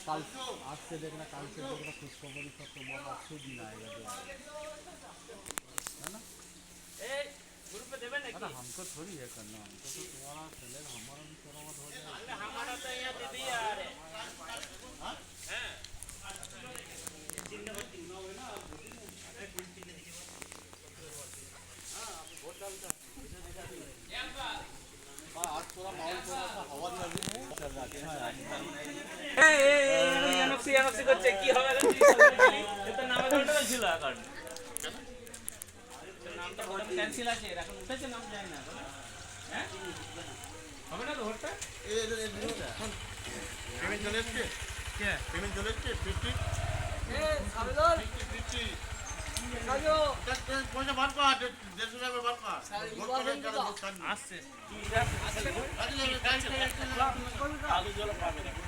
कल आज से देखना कल से देखना खुशखबरी सब तुम्हारा अच्छे दिन आएगा जो है ना ग्रुप पे देवे अरे हमको थोड़ी है करना हमको तो तुम्हारा चलेगा हमारा भी थोड़ा बहुत हो जाएगा हमारा तो यहाँ दीदी यार है हैं चिन्ह बत्ती ना होवे ना अरे कोई चिन्ह नहीं हां अभी वोट डालता आज थोड़ा माहौल थोड़ा सा हवा चल रही ए है এনএফসি করছে কি হবে এটা নামে কোনটা ছিল অ্যাকাউন্ট নামটা ভোট ক্যান্সেল আছে এখন উঠেছে নাম যায় না হ্যাঁ হবে না তো ভোটটা এই পেমেন্ট চলে এসছে কে পেমেন্ট চলে এসছে 50 এ সাবিলর 50 সাজো পয়সা বার কর 150 টাকা বার কর আসছে আলু জল পাবে